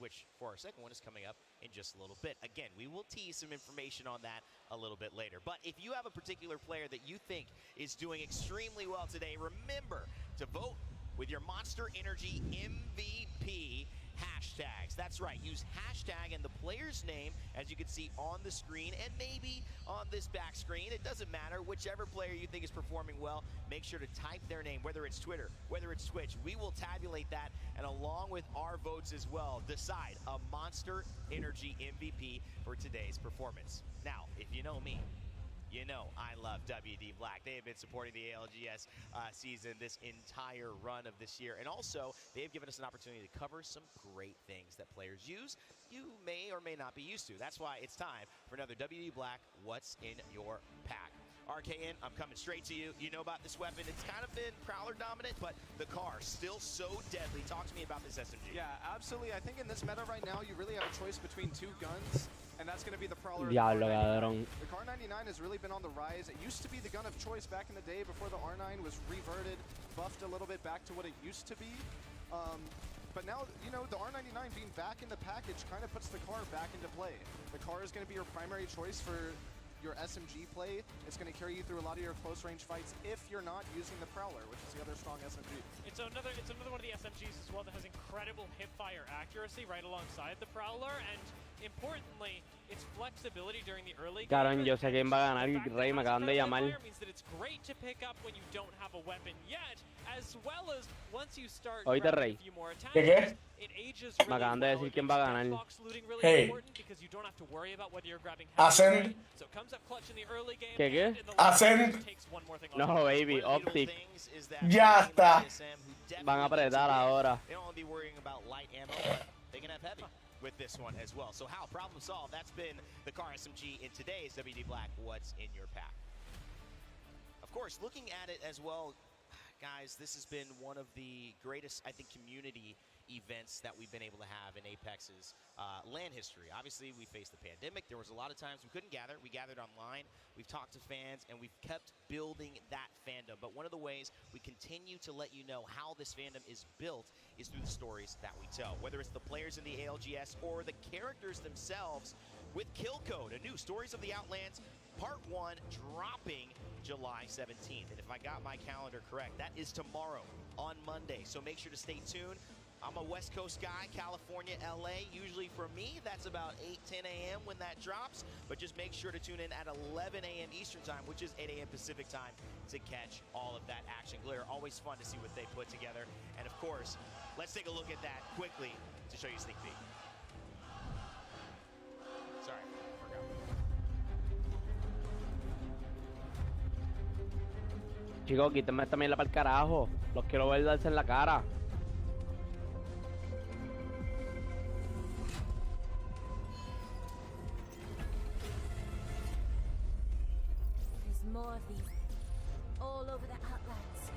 which for our second one is coming up in just a little bit. Again, we will tease some information on that a little bit later. But if you have a particular player that you think is doing extremely well today, remember to vote with your Monster Energy MVP hashtags. That's right, use hashtag and the player's name, as you can see on the screen and maybe on this back screen. It doesn't matter, whichever player you think is performing well, make sure to type their name, whether it's Twitter, whether it's Twitch. We will tabulate that, and along with our votes as well, decide a Monster Energy MVP for today's performance. Now, if you know me, you know I love WD Black. They have been supporting the ALGS season this entire run of this year. And also, they have given us an opportunity to cover some great things that players use you may or may not be used to. That's why it's time for another WD Black What's in Your Pack. RKN, I'm coming straight to you. You know about this weapon. It's kind of been Prowler dominant, but the car still so deadly. Talk to me about this SMG. Yeah, absolutely. I think in this meta right now, you really have a choice between two guns, and that's going to be the Prowler. Diablo, cabrón. The Car 99 has really been on the rise. It used to be the gun of choice back in the day before the R9 was reverted, buffed a little bit back to what it used to be. But now, you know, the R99 being back in the package kind of puts the car back into play. The car is going to be your primary choice for your SMG play. It's going to carry you through a lot of your close range fights if you're not using the Prowler, which is the other strong SMG. It's another one of the SMGs as well that has incredible hipfire accuracy right alongside the Prowler, and importantly, its flexibility during the early game. Cabrón, yo sé quién va a ganar, Rey, me acaban de llamar. Means that it's great to pick up when you don't have a weapon yet, as well as once you start Oíste, Rey. a few more attacks. ¿Qué? It ages Me really acaban de well. decir quién va a ganar. Hey. Because you don't have to worry about whether you're grabbing Hacen. so it comes up clutch in the early game. ¿Qué? And in the Hacen. late takes one more thing No, off. baby, One of the Optic. little things is that Ya está. Van a apretar ahora. They don't want to be worrying about light ammo, but they can have heavy with this one as well. So how problem solved? That's been the car SMG in today's WD Black What's in Your Pack. Of course, looking at it as well, guys, this has been one of the greatest, I think, community events that we've been able to have in Apex's LAN history. Obviously, we faced the pandemic. There was a lot of times we couldn't gather. We gathered online. We've talked to fans, and we've kept building that fandom. But one of the ways we continue to let you know how this fandom is built is through the stories that we tell, whether it's the players in the ALGS or the characters themselves with Kill Code, a new Stories of the Outlands Part 1 dropping July 17th. And if I got my calendar correct, that is tomorrow on Monday. So make sure to stay tuned. I'm a West Coast guy, California, LA. Usually for me, that's about 8, 10 a.m. when that drops. But just make sure to tune in at 11 a.m. Eastern time, which is 8 a.m. Pacific time, to catch all of that action. Glitter, always fun to see what they put together. And of course, let's take a look at that quickly to show you a sneak peek. Sorry, forgot. Chicos, quítenme esta mierda para el carajo. Los quiero ver darse en la cara. There's more of these all over the Outlands.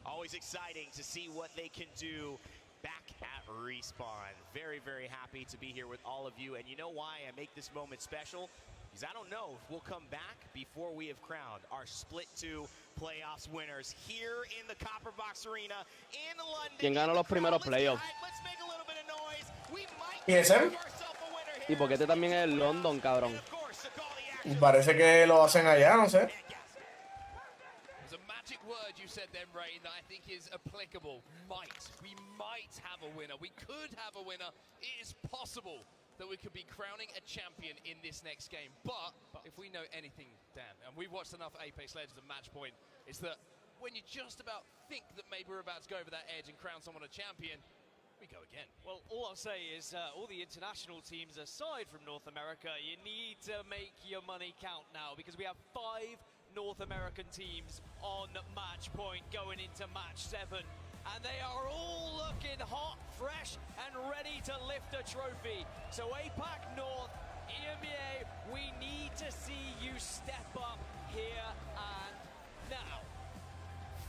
Always exciting to see what they can do back at Respawn. Very, very happy to be here with all of you. And you know why I make this moment special? Because I don't know if we'll come back before we have crowned our Split 2 playoffs winners here in the Copper Box Arena in London. ¿Quién ganó los primeros playoffs? Let's make a little bit of noise. We might ¿Y ese? give ourselves a winner here. Y porque este también es el London, cabrón. And of course, to call the action. Parece que lo hacen allá, no sé. There's a magic word you said then, Ray, that I think is applicable. Might. We might have a winner. We could have a winner. It is possible that we could be crowning a champion in this next game. But if we know anything, Dan, and we've watched enough Apex Legends and Matchpoint, is that when you just about think that maybe we're about to go over that edge and crown someone a champion, we go again. Well, all I'll say is all the international teams aside from North America, you need to make your money count now, because we have 5 North American teams on match point going into match 7. And they are all looking hot, fresh, and ready to lift a trophy. So APAC North, EMEA, we need to see you step up here and now.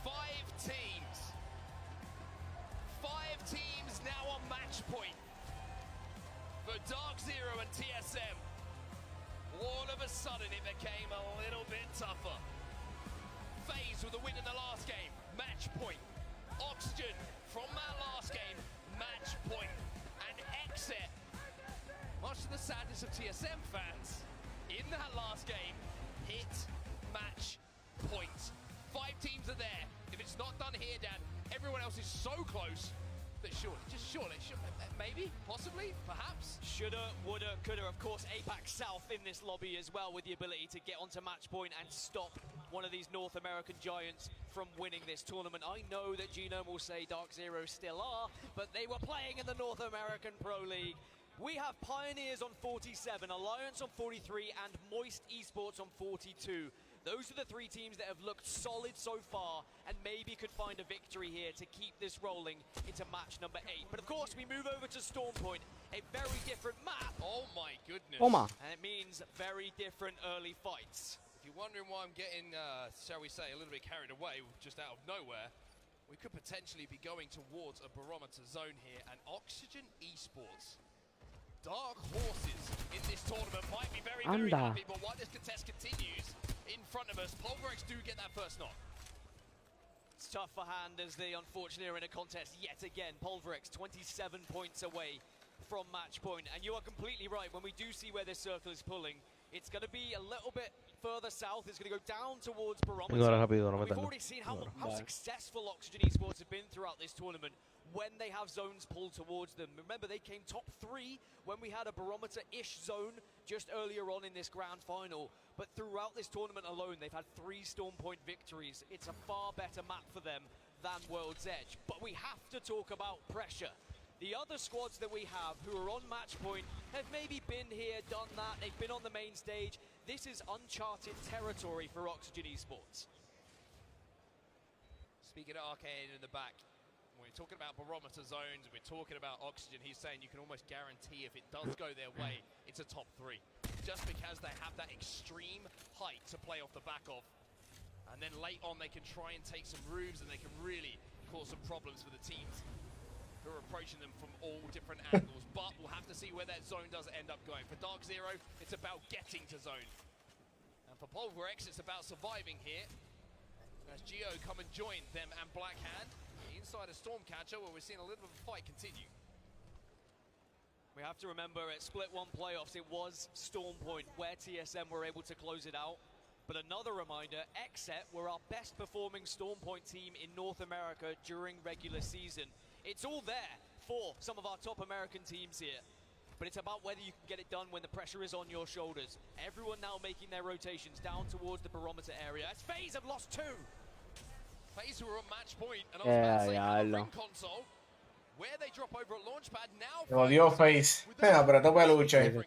5 teams. 5 teams now on match point for Dark Zero and TSM. All of a sudden it became a little bit TSM fans in that last game hit match point. 5 teams are there. If it's not done here, Dan, everyone else is so close that surely, maybe, possibly, perhaps. Shoulda, woulda, coulda. Of course, APAC South in this lobby as well, with the ability to get onto match point and stop one of these North American giants from winning this tournament. I know that Genome will say Dark Zero still are, but they were playing in the North American Pro League. We have Pioneers on 47, Alliance on 43, and Moist Esports on 42. Those are the 3 teams that have looked solid so far and maybe could find a victory here to keep this rolling into match number 8. But of course, we move over to Stormpoint, a very different map. Oh my goodness. Toma. And it means very different early fights. If you're wondering why I'm getting, shall we say, a little bit carried away just out of nowhere, we could potentially be going towards a barometer zone here, and Oxygen Esports, dark horses in this tournament, might be very, very happy, but while this contest continues in front of us, Pulverex do get that first knock. It's tough for Hand as they unfortunately are in a contest yet again. Pulverex 27 points away from match point, and you are completely right. When we do see where this circle is pulling, it's going to be a little bit further south. It's going to go down towards Barometer. We've already seen how successful Oxygen Esports have been throughout this tournament when they have zones pulled towards them. Remember, they came top 3 when we had a Barometer-ish zone just earlier on in this grand final. But throughout this tournament alone, they've had 3 Stormpoint victories. It's a far better map for them than World's Edge. But we have to talk about pressure. The other squads that we have who are on match point have maybe been here, done that. They've been on the main stage. This is uncharted territory for Oxygen Esports. Speaking of Arcane in the back, when we're talking about barometer zones, we're talking about Oxygen, he's saying you can almost guarantee if it does go their way, it's a top 3. Just because they have that extreme height to play off the back of. And then late on, they can try and take some roofs and they can really cause some problems for the teams who are approaching them from all different angles. But we'll have to see where that zone does end up going. For Dark Zero, it's about getting to zone. And for Pulverex, it's about surviving here. As Geo come and join them and Blackhand inside a Stormcatcher, where we're seeing a little bit of a fight continue. We have to remember at Split 1 playoffs, it was Stormpoint where TSM were able to close it out. But another reminder, Xset were our best performing Stormpoint team in North America during regular season. It's all there for some of our top American teams here. But it's about whether you can get it done when the pressure is on your shoulders. Everyone now making their rotations down towards the barometer area. As FaZe have lost 2. FaZe who are on match point, and I was about to say on the ring console, where they drop over at Launchpad now. Jodió FaZe. Apretó peluche.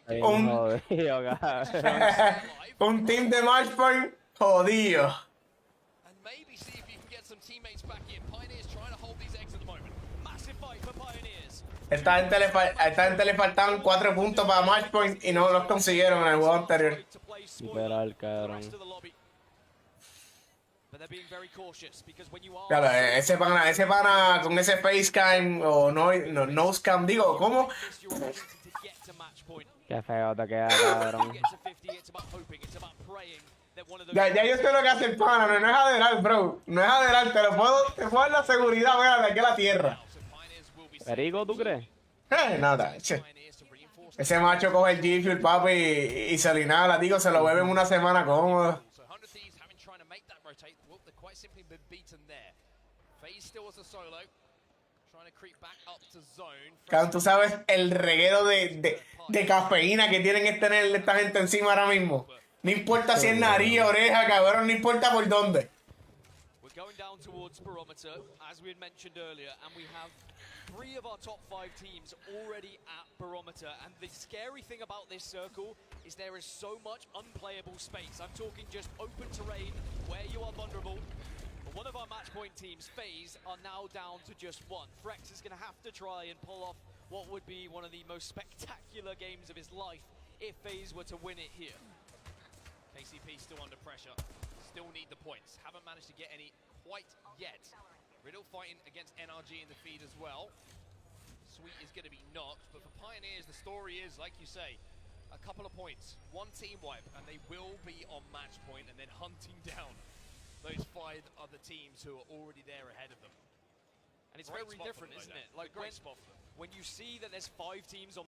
Un team de Matchpoint jodido. And maybe see if you can get some teammates back in. Pioneers trying to hold these eggs at the moment. Massive fight for Pioneers. Esta gente le faltaban 4 puntos para Matchpoint y no los consiguieron en el juego anterior. Literal, cabrón. But they're being very cautious because when you are Claro, ese pana con ese facecam o no scam, digo, ¿cómo? Qué feo te queda, cabrón. Ya yo sé lo que hace el pana, no es adelar, bro. No es adelar, te puedo dar la seguridad, vea, de aquí a la tierra. Perico, ¿tú crees? Nada, che. Ese macho coge el G Fuel, papi, y se linala, digo, se lo bebe en una semana cómodo. Cabrón, tú sabes el reguero de cafeína que tienen que tener esta gente encima ahora mismo. No importa si es nariz, oreja, cabrón, no importa por dónde. We're going down towards Barometer, as we had mentioned earlier, and we have 3 of our top 5 teams already at Barometer. And the scary thing about this circle is there is so much unplayable space. I'm talking just open terrain where you are vulnerable. But one of our match point teams, FaZe, are now down to just 1. Frex is going to have to try and pull off what would be one of the most spectacular games of his life if FaZe were to win it here. KCP still under pressure, still need the points. Haven't managed to get any quite yet. Riddle fighting against NRG in the feed as well. Sweet is going to be knocked, but for Pioneers, the story is, like you say, a couple of points, 1 team wipe, and they will be on match point and then hunting down those 5 other teams who are already there ahead of them. And it's very different, isn't it? Like when you see that there's 5 teams on